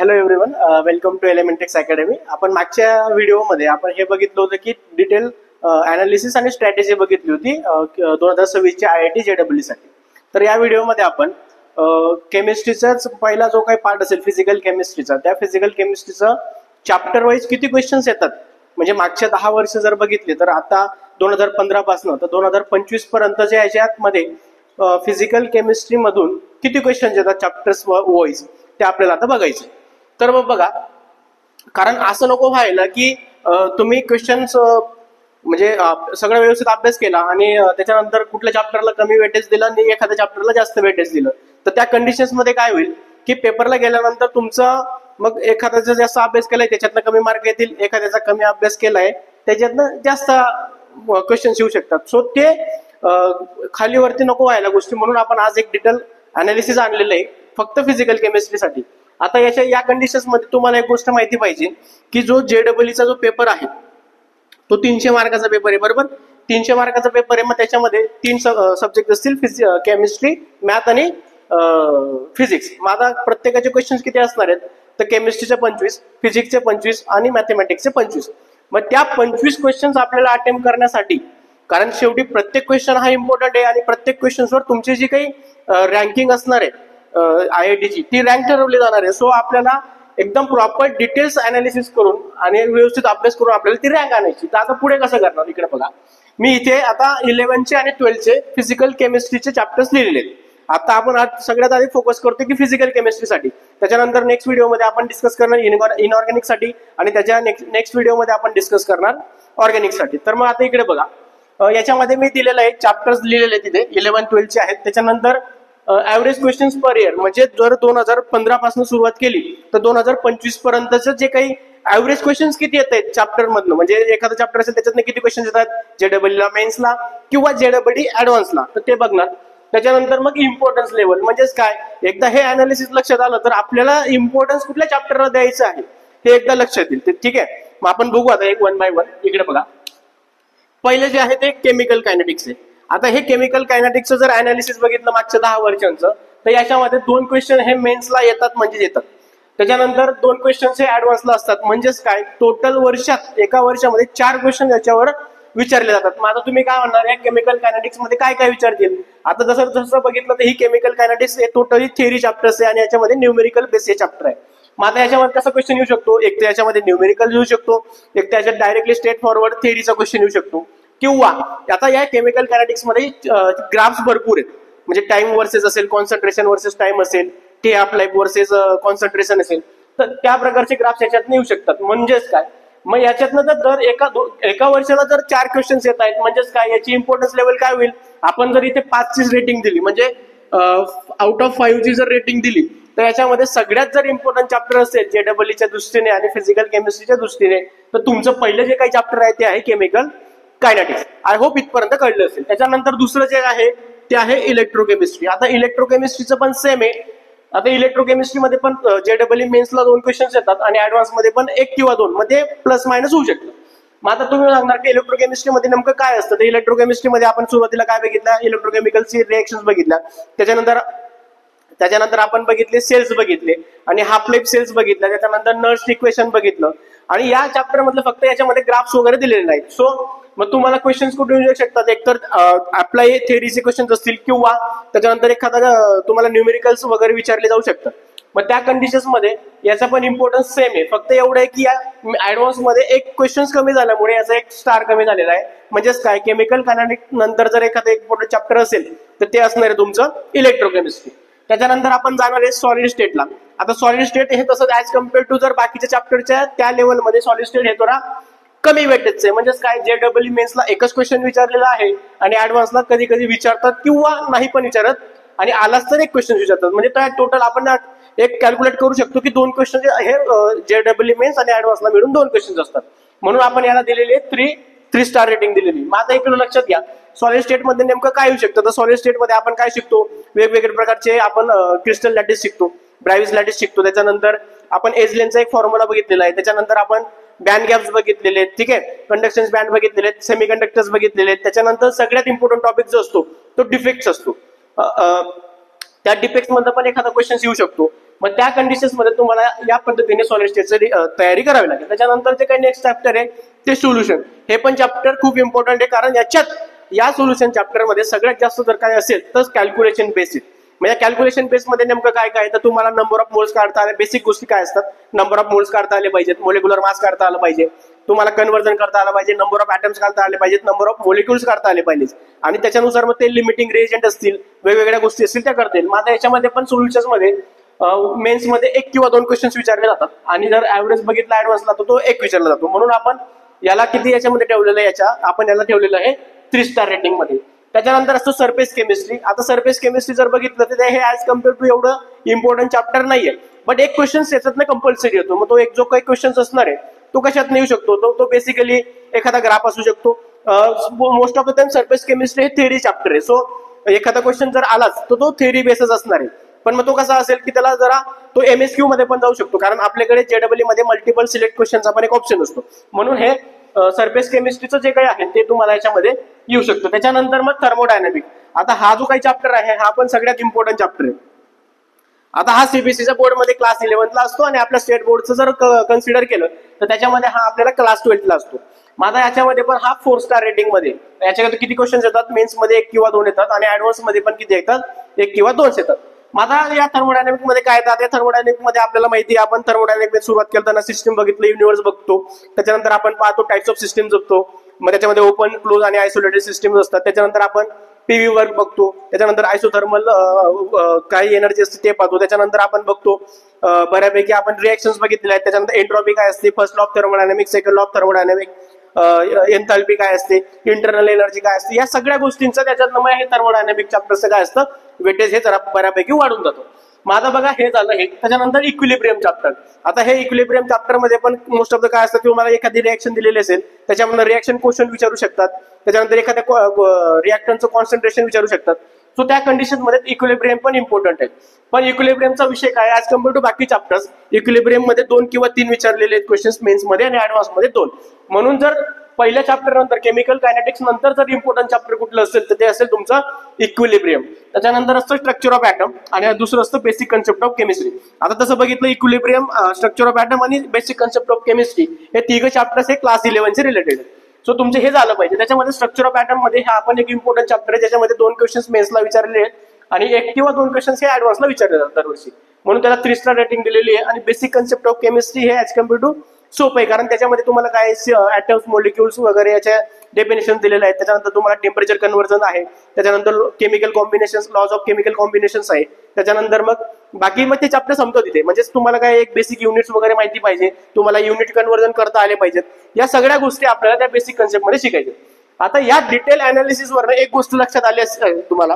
Hello everyone, welcome to Elementex academy. आपण मागच्या व्हिडिओमध्ये आपण हे बघितलं होतं की डिटेल अनालिसिस आणि स्ट्रॅटेजी बघितली होती 2026च्या IIT JEE साठी. तर या व्हिडिओमध्ये आपण केमिस्ट्रीचाच पहिला जो काही पार्ट असेल फिजिकल केमिस्ट्रीचा, त्या फिजिकल केमिस्ट्रीचा चॅप्टर वाईज किती क्वेश्चन्स येतात, म्हणजे मागच्या 10 वर्ष जर बघितले तर आता 2015 पासून तर 2025 पर्यंतच्या याच्यामध्ये फिजिकल केमिस्ट्री मधून किती क्वेश्चन्स येतात चॅप्टर्स वाईज ते आपल्याला आता बघायचे. तर मग बघा, कारण असं नको व्हायला की तुम्ही क्वेश्चन्स म्हणजे सगळं व्यवस्थित अभ्यास केला आणि त्याच्यानंतर कुठल्या चॅप्टरला कमी वेटेज दिलं आणि एखाद्या चॅप्टरला जास्त वेटेज दिलं, तर त्या कंडिशन्स मध्ये काय होईल की पेपरला गेल्यानंतर तुमचं मग एखाद्याचा जास्त अभ्यास केलाय त्याच्यातनं कमी मार्क येतील, एखाद्याचा कमी अभ्यास केलाय त्याच्यातनं जास्त क्वेश्चन्स येऊ शकतात. सो ते खालीवरती नको व्हायला गोष्टी, म्हणून आपण आज एक डिटेल अनालिसिस आणलेलं आहे फक्त फिजिकल केमिस्ट्रीसाठी. आता या कंडिशन्स मध्ये तुम्हाला एक गोष्ट माहिती पाहिजे की जो JEE जो पेपर आहे तो 300 मार्काचा पेपर आहे, बरोबर. 300 मार्काचा पेपर आहे, मग त्याच्यामध्ये 3 सब्जेक्ट असतील, केमिस्ट्री, मॅथ आणि फिजिक्स. माझा प्रत्येकाचे क्वेश्चन्स किती असणार आहेत तर केमिस्ट्रीचे 25, फिजिक्सचे 25 आणि मॅथमॅटिक्सचे 25. मग त्या 25 क्वेश्चन्स आपल्याला अटेम्प्ट करण्यासाठी, कारण शेवटी प्रत्येक क्वेश्चन हा इम्पॉर्टंट आहे आणि प्रत्येक क्वेश्चन्सवर तुमची जी काही रँकिंग असणार आहे IITची ती रँक ठरवली जाणार आहे. सो आपल्याला एकदम प्रॉपर डिटेल्स अनालिसिस करून आणि व्यवस्थित अभ्यास करून आपल्याला ती रँक आणायची. तर आता पुढे कसं करणार, इकडे बघा. मी इथे आता 11चे आणि 12चे फिजिकल केमिस्ट्रीचे चॅप्टर्स लिहिलेले आहेत. आता आपण आज सगळ्यात आधी फोकस करतो की फिजिकल केमिस्ट्रीसाठी, त्याच्यानंतर नेक्स्ट व्हिडिओमध्ये आपण डिस्कस करणार इनऑर्गॅनिक साठी आणि त्याच्या नेक्स्ट व्हिडिओमध्ये आपण डिस्कस करणार ऑर्गॅनिक साठी. तर मग आता इकडे बघा, याच्यामध्ये मी दिलेलं आहे चॅप्टर्स लिहिलेले तिथे 11-12चे आहेत. त्याच्यानंतर ऍव्हरेज क्वेश्चन्स पर इयर, म्हणजे जर 2015 पासून सुरुवात केली तर 2025 पर्यंतचं जे काही ऍव्हरेज क्वेश्चन्स किती येत आहेत चॅप्टर मधनं, म्हणजे एखादं चॅप्टर असेल त्याच्यातनं किती क्वेश्चन्स येतात JEE ला, मेन्सला किंवा JEE ऍडव्हान्सला, तर ते बघणार. त्याच्यानंतर मग इम्पॉर्टन्स लेवल, म्हणजेच काय, एकदा हे अनालिसिस लक्षात आलं तर आपल्याला इम्पॉर्टन्स कुठल्या चॅप्टरला द्यायचं आहे हे एकदा लक्षात येईल. ठीक आहे, मग आपण बघू आता एक 1 by 1. इकडे बघा, पहिले जे आहे ते केमिकल कायनेटिक्स आहे. आता हे केमिकल कायनेटिक्सचं जर अनालिसिस बघितलं मागच्या 10 वर्षांचं, तर याच्यामध्ये 2 क्वेश्चन हे मेन्सला येतात म्हणजे येतात. त्याच्यानंतर 2 क्वेश्चन हे ऍडव्हान्सला असतात. म्हणजेच काय, टोटल वर्षात एका वर्षामध्ये 4 क्वेश्चन याच्यावर विचारले जातात. मग आता तुम्ही काय म्हणणार, या केमिकल कायनेटिक्स मध्ये काय काय विचारतील. आता जसं बघितलं तर ही केमिकल कायनेटिक्स हे टोटली थिअरी चॅप्टर्स आहे आणि याच्यामध्ये न्यूमेरिकल बेस हे चॅप्टर आहे. मग आता याच्यामध्ये कसा क्वेश्चन येऊ शकतो, एक तर याच्यामध्ये न्यूमेरिकल येऊ शकतो, एक त्याच्यात डायरेक्टली स्ट्रेट फॉरवर्ड थिअरीचा क्वेश्चन येऊ शकतो, किंवा आता या केमिकल कायनेटिक्स मध्ये ग्राफ्स भरपूर आहेत. म्हणजे टाइम वर्सेस असेल, कॉन्सन्ट्रेशन वर्सेस टाइम असेल, T half life versus concentration असेल, तर त्या प्रकारचे ग्राफ्स याच्यातनं येऊ शकतात. म्हणजेच काय, मग याच्यातनं जर एका वर्षाला जर 4 क्वेश्चन्स येत आहेत, म्हणजेच काय, याची इम्पॉर्टन्स लेवल काय होईल. आपण जर इथे 5ची रेटिंग दिली, म्हणजे आउट ऑफ 5ची जर रेटिंग दिली, तर याच्यामध्ये सगळ्यात जर इम्पॉर्टंट चॅप्टर असेल JEE दृष्टीने आणि फिजिकल केमिस्ट्रीच्या दृष्टीने, तर तुमचं पहिलं जे काही चॅप्टर आहे ते आहे केमिकल कायनेटिक्स. आय होप इथपर्यंत कळलं असेल. त्याच्यानंतर दुसरं जे आहे ते आहे इलेक्ट्रोकेमिस्ट्री. आता इलेक्ट्रोकेमिस्ट्रीचं पण सेम आहे. आता इलेक्ट्रोकेमिस्ट्रीमध्ये पण JEE मेन्सला 2 क्वेश्चन्स येतात आणि ऍडव्हान्स मध्ये पण 1 किंवा 2 मध्ये प्लस मायनस होऊ शकतं. मग आता तुम्ही सांगणार की इलेक्ट्रोकेमिस्ट्रीमध्ये नेमकं काय असतं. तर इलेक्ट्रोकेमिस्ट्रीमध्ये आपण सुरुवातीला काय बघितलं, इलेक्ट्रोकेमिकलची रिएक्शन्स बघितल्या. त्याच्यानंतर आपण बघितले सेल्स बघितले आणि हाफ लाईफ सेल्स बघितल्या. त्याच्यानंतर नर्स इक्वेशन बघितलं आणि या चॅप्टर मधलं फक्त याच्यामध्ये ग्राफ्स वगैरे दिलेले नाहीत. सो मग तुम्हाला क्वेश्चन्स कुठून येऊ शकतात, एकतर अप्लाय थिअरीचे क्वेश्चन्स असतील किंवा त्याच्यानंतर एखादा तुम्हाला न्यूमेरिकल्स वगैरे विचारले जाऊ शकतात. मग त्या कंडिशन्स मध्ये याचा पण इम्पॉर्टन्स सेम आहे, फक्त एवढं आहे की या ऍडव्हान्स मध्ये एक क्वेश्चन्स कमी झाल्यामुळे याचा एक स्टार कमी झालेला आहे. म्हणजेच काय, केमिकल कायनेटिक्स नंतर जर एखादं इम्पॉर्टंट चॅप्टर असेल तर ते असणार आहे तुमचं इलेक्ट्रोकेमिस्ट्री. त्याच्यानंतर आपण जाणार आहे सॉलिड स्टेटला. आता सॉलिड स्टेट हे तसं ऍज कम्पेअर टू जर बाकीच्या चॅप्टरच्या त्या लेवलमध्ये सॉलिड स्टेट हे थोडा कमी वेटेजचं आहे. म्हणजेच काय, JEE मेन्सला एकच क्वेश्चन विचारलेला आहे आणि ऍडव्हान्सला कधी कधी विचारतात किंवा नाही पण विचारत, आणि आलाच तर एक क्वेश्चन विचारतात. म्हणजे त्या टोटल आपण एक कॅल्क्युलेट करू शकतो की 2 क्वेश्चन हे JEE मेन्स आणि ऍडव्हान्सला मिळून 2 क्वेश्चन्स असतात. म्हणून आपण याला दिलेली आहे 3 स्टार रेटिंग दिलेली. मग आता इकडे लक्षात घ्या, सॉलिड स्टेट मध्ये नेमकं काय येऊ शकतं. तर सॉलिड स्टेट मध्ये आपण काय शिकतो, वेगवेगळ्या प्रकारचे आपण क्रिस्टल लॅटिस शिकतो, ब्राइव्हिस लॅटिस शिकतो. त्याच्यानंतर आपण एजलेनचा एक फॉर्म्युला बघितलेला आहे. त्याच्यानंतर आपण बँड गॅप्स बघितलेले आहेत, ठीक आहे, कंडक्शन्स बँड बघितलेले आहेत, सेमीकंडक्टर्स बघितलेले आहेत. त्याच्यानंतर सगळ्यात इम्पॉर्टंट टॉपिक जो असतो तो डिफेक्ट्स असतो. त्या डिफेक्ट्स मध्ये पण एखादा क्वेश्चन येऊ शकतो. मग त्या कंडिशन्स मध्ये तुम्हाला या पद्धतीने सॉलिड स्टेटची तयारी करावी लागेल. त्याच्यानंतर जे काही नेक्स्ट चॅप्टर आहे ते सोल्युशन. हे पण चॅप्टर खूप इम्पॉर्टंट आहे, कारण या सोल्युशन चॅप्टर मध्ये सगळ्यात जास्त जर काय असेल तर कॅल्क्युलेशन बेसिस. म्हणजे कॅल्क्युलेशन बेस मध्ये नेमकं काय काय तर तुम्हाला नंबर ऑफ मोल्स काढता आले, बेसिक गोष्टी काय असतात, नंबर ऑफ मोल्स काढता आले पाहिजेत, मोलिक्युलर मास काढता आलं पाहिजे, तुम्हाला कन्व्हर्जन करता आलं पाहिजे, नंबर ऑफ ॲटम्स काढता आले पाहिजेत, नंबर ऑफ मोलिक्युल्स काढता आले पाहिजे, आणि त्याच्यानुसार मग ते लिमिटिंग रिएजंट असतील, वेगवेगळ्या गोष्टी असतील त्या करतील. मग आता याच्यामध्ये पण सोल्युशन्स मध्ये मेन्स मध्ये 1 किंवा 2 क्वेश्चन्स विचारले जातात, आणि जर ऍव्हरेज बघितला ऍडव्हान्सला तर तो 1 विचारला जातो. म्हणून आपण याला किती याच्यामध्ये ठेवलेलं आहे, आपण याला ठेवलेलं आहे 3 स्टार रेटिंग मध्ये. त्याच्यानंतर असतो सरफेस केमिस्ट्री. आता सरफेस केमिस्ट्री जर बघितलं तर हे ऍज कम्पेअर टू एवढं इम्पॉर्टंट चॅप्टर नाहीये, बट एक क्वेश्चन याच्यातनं कंपल्सरी येतो. मग तो एक जो काही क्वेश्चन असणार आहे तो कशात येऊ शकतो, तो बेसिकली एखादा ग्राफ असू शकतो. Most of the time surface chemistry हे थेअरी चॅप्टर आहे, सो एखादा क्वेश्चन जर आलाच तर तो थेअरी बेसच असणार आहे. पण मग तो कसा असेल की त्याला जरा तो MSQ मध्ये पण जाऊ शकतो, कारण आपल्याकडे JEE मध्ये मल्टिपल सिलेक्ट क्वेश्चनचा पण एक ऑप्शन असतो. म्हणून हे सरफेस केमिस्ट्रीचं जे काही आहे ते तुम्हाला याच्यामध्ये येऊ शकतं. त्याच्यानंतर मग थर्मोडायनामिक. आता हा जो काही चॅप्टर आहे हा पण सगळ्यात इम्पॉर्टंट चॅप्टर आहे. आता हा CBSEच्या बोर्डमध्ये क्लास 11ला असतो, आणि आपल्या स्टेट बोर्डचं जर कन्सिडर केलं तर त्याच्यामध्ये हा आपल्याला क्लास 12ला असतो. मग आता याच्यामध्ये पण हा 4 स्टार रेटिंग मध्ये. याच्यामध्ये किती क्वेश्चन्स येतात, मेन्स मध्ये 1 किंवा 2 येतात, आणि ऍडव्हान्स मध्ये पण किती येतात, 1 किंवा 2 येतात. मग आता या थर्मोडायनामिक मध्ये काय येतात, या थर्मोडायनामिक मध्ये आपल्याला माहिती आहे, आपण थर्मोडायनामिक मध्ये सुरुवात करताना सिस्टम बघितलं, युनिव्हर्स बघतो, त्याच्यानंतर आपण पाहतो टाइप्स ऑफ सिस्टम बघतो, मग त्याच्यामध्ये ओपन, क्लोज आणि आयसोलेटेड सिस्टम असतात. त्याच्यानंतर आपण PV वर्क बघतो, त्याच्यानंतर आयसोथर्मल काही एनर्जी असते ते पाहतो. त्याच्यानंतर आपण बघतो बऱ्यापैकी आपण रिएक्शन्स बघितलेल्या आहेत. त्याच्यानंतर एन्ट्रॉपी काय असते, first law of thermodynamic, second law of thermodynamic, enthalpy काय असते, इंटरनल एनर्जी काय असते, या सगळ्या गोष्टींचं त्याच्यात हे थर्मोडायनामिक चॅप्टरचं काय असतं, वेटेज हे जरा बऱ्यापैकी वाढून जातो. मग आता बघा हे झालं हे. त्याच्यानंतर इक्विलिब्रियम चॅप्टर. आता हे इक्विलिब्रियम चॅप्टर मध्ये पण मोस्ट ऑफ द काय असतं, तुम्हाला एखादी रिएक्शन दिलेली असेल त्याच्यामध्ये रिएक्शन क्वेश्चन विचारू शकतात, त्याच्यानंतर एखाद्या रिएक्टरचं कॉन्सन्ट्रेशन विचारू शकतात. सो त्या कंडिशन मध्ये इक्विलिब्रियम पण इम्पॉर्टंट आहे. पण इक्विलिब्रियमचा विषय काय, ऍज कम्पेअर टू बाकी चॅप्टर्स इक्विलिब्रियम मध्ये 2 किंवा 3 विचारलेले आहेत क्वेश्चन्स मेन्स मध्ये, आणि ऍडव्हान्स मध्ये 2. म्हणून जर पहिल्या चॅप्टर नंतर केमिकल कायनेटिक्स नंतर जर इम्पॉर्टंट चॅप्टर कुठलं असेल तर ते असेल तुमचं इक्विलिब्रियम. त्याच्यानंतर असतं स्ट्रक्चर ऑफ ॲटम, आणि दुसरं असतं बेसिक कन्सेप्ट ऑफ केमिस्ट्री. आता तसं बघितलं इक्विलिब्रियम, स्ट्रक्चर ऑफ ॲटम आणि बेसिक कन्सेप्ट ऑफ केमिस्ट्री हे 3 चॅप्टर्स हे क्लास 11 रिलेटेड आहेत. सो तुमचे हे झालं पाहिजे. त्याच्यामध्ये स्ट्रक्चर ऑफ ॲटम मध्ये हा आपण एक इम्पॉर्टंट चॅप्टर आहे, ज्याच्यामध्ये 2 क्वेश्चन्स मेन्सला विचारलेले आहेत, आणि 1 किंवा 2 क्वेश्चन्स हे ऍडव्हान्सला विचारले जातात दरवर्षी. म्हणून त्याला 3 स्टार रेटिंग दिलेली आहे. आणि बेसिक कन्सेप्ट ऑफ केमिस्ट्री हे ऍज कम्पेअर टू सोपं आहे, कारण त्याच्यामध्ये तुम्हाला काय ॲटम्स, मोलिक्युल्स वगैरे याच्या डेफिनेशन दिलेले आहेत. त्याच्यानंतर तुम्हाला टेम्परेचर कन्व्हर्जन आहे, त्याच्यानंतर chemical combinations, laws of chemical combinations आहे. त्याच्यानंतर मग बाकी मग ते चॅप्टर संपतो तिथे. म्हणजे तुम्हाला काय एक बेसिक युनिट्स वगैरे माहिती पाहिजे, तुम्हाला युनिट कन्व्हर्जन करता आले पाहिजेत, या सगळ्या गोष्टी आपल्याला त्या बेसिक कन्सेप्ट मध्ये शिकायच्या. आता या डिटेल अनालिसिस वरनं एक गोष्ट लक्षात आली असेल तुम्हाला,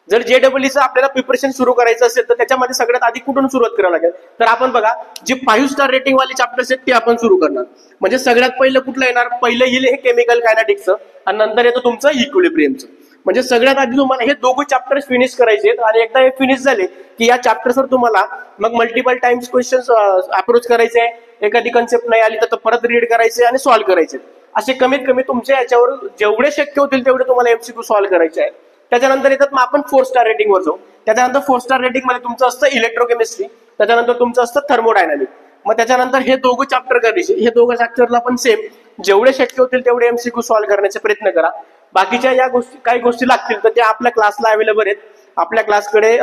जर JEEचं आपल्याला प्रिपरेशन सुरू करायचं असेल तर त्याच्यामध्ये सगळ्यात आधी कुठून सुरुवात करावं लागेल, तर आपण बघा जे 5 स्टार रेटिंग वाले चॅप्टर्स आहेत ते आपण सुरू करणार. म्हणजे सगळ्यात पहिलं कुठलं येणार, पहिलं येईल हे केमिकल कायनेटिक्सचं, आणि नंतर येतं तुमचं इक्विलिब्रियमचं. म्हणजे सगळ्यात आधी तुम्हाला हे 2 चॅप्टर्स फिनिश करायचे आहेत, आणि एकदा हे फिनिश झाले की या चॅप्टर्सवर तुम्हाला मग मल्टिपल टाइम्स क्वेश्चन्स अप्रोच करायचे आहे. एखादी कन्सेप्ट नाही आली तर परत रीड करायचे आणि सॉल्व्ह करायचे. असे कमीत कमी तुमच्या याच्यावर जेवढे शक्य होतील तेवढे तुम्हाला MCQ सॉल्व्ह करायचे आहे. त्याच्यानंतर येतात मग आपण 4 स्टार रेटिंग वर जाऊ. त्याच्यानंतर 4 स्टार रेटिंग मध्ये तुमचं असतं इलेक्ट्रोकेमिस्ट्री, त्याच्यानंतर तुमचं असतं थर्मोडायनामिक. मग त्याच्यानंतर हे 2 चॅप्टर करायचे. हे 2 चॅप्टरला पण सेम जेवढे शक्य होतील तेवढे MCQ सॉल्व्ह करण्याचे प्रयत्न करा. बाकीच्या या गोष्टी काही गोष्टी लागतील तर त्या आपल्या क्लासला अवेलेबल आहेत. आपल्या क्लासकडे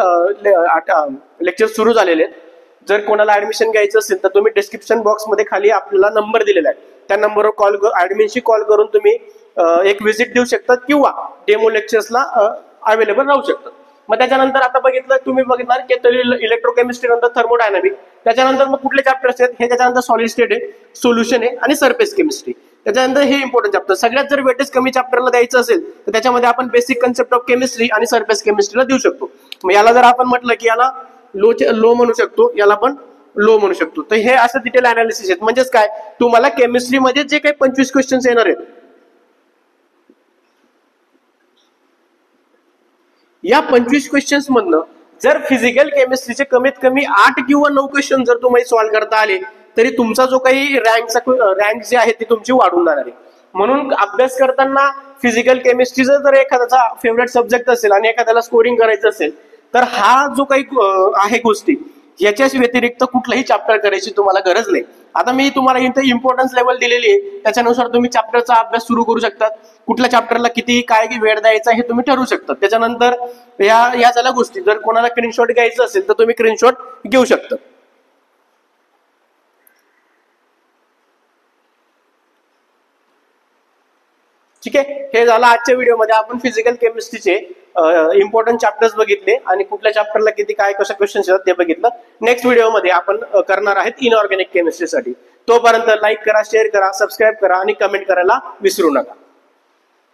लेक्चर सुरू झालेले आहेत. जर कोणाला ऍडमिशन घ्यायचं असेल तर तुम्ही डिस्क्रिप्शन बॉक्स मध्ये खाली आपल्याला नंबर दिलेला आहे, त्या नंबरवर कॉल ऍडमिनशी कॉल करून तुम्ही एक व्हिजिट देऊ शकतात, किंवा डेमो लेक्चर्सला अवेलेबल राहू शकतात. मग त्याच्यानंतर आता बघितलं तुम्ही बघणार की इलेक्ट्रोकेमिस्ट्री नंतर थर्मोडायनामिक, त्याच्यानंतर मग कुठले चॅप्टर्स आहेत हे, त्याच्यानंतर सॉलिड स्टेट आहे, सोल्युशन आहे, आणि सरफेस केमिस्ट्री. त्याच्यानंतर हे इम्पॉर्टंट चॅप्टर. सगळ्यात जर वेटेज कमी चॅप्टरला द्यायचं असेल तर त्याच्यामध्ये आपण बेसिक कन्सेप्ट ऑफ केमिस्ट्री आणि सरफेस केमिस्ट्रीला देऊ शकतो. मग याला जर आपण म्हटलं की याला लो म्हणू शकतो, याला पण लो म्हणू शकतो. तर हे असं डिटेल अनालिसिस आहेत. म्हणजेच काय, तुम्हाला केमिस्ट्रीमध्ये जे काही 25 क्वेश्चन्स येणार आहेत, या 25 क्वेश्चन्स मधनं जर फिजिकल केमिस्ट्रीचे कमीत कमी 8 किंवा 9 क्वेश्चन जर तुम्हाला सॉल्व्ह करता आले तरी तुमचा जो काही रँक जे आहे ती तुमची वाढून जाणार आहे. म्हणून अभ्यास करताना फिजिकल केमिस्ट्रीचा जर एखाद्याचा फेवरेट सब्जेक्ट असेल आणि एखाद्याला स्कोरिंग करायचं असेल तर हा जो काही आहे गोष्टी याच्या व्यतिरिक्त कुठलंही चॅप्टर करायची तुम्हाला गरज नाही. आता मी तुम्हाला इथे इम्पॉर्टन्स लेवल दिलेली आहे, त्याच्यानुसार तुम्ही चॅप्टरचा अभ्यास सुरू करू शकता. कुठल्या चॅप्टरला किती काय वेळ द्यायचा हे तुम्ही ठरवू शकता. त्याच्यानंतर या झाल्या गोष्टी. जर कोणाला स्क्रीनशॉट घ्यायचं असेल तर तुम्ही स्क्रीनशॉट घेऊ शकता. ठीक आहे, हे झालं आजच्या व्हिडिओमध्ये. आपण फिजिकल केमिस्ट्रीचे इम्पॉर्टंट चॅप्टर्स बघितले आणि कुठल्या चॅप्टरला किती काय कशा क्वेश्चन्स येतात ते बघितलं. नेक्स्ट व्हिडिओमध्ये आपण करणार आहेत इनऑर्गॅनिक केमिस्ट्रीसाठी. तोपर्यंत लाईक करा, शेअर करा, सबस्क्राईब करा आणि कमेंट करायला विसरू नका.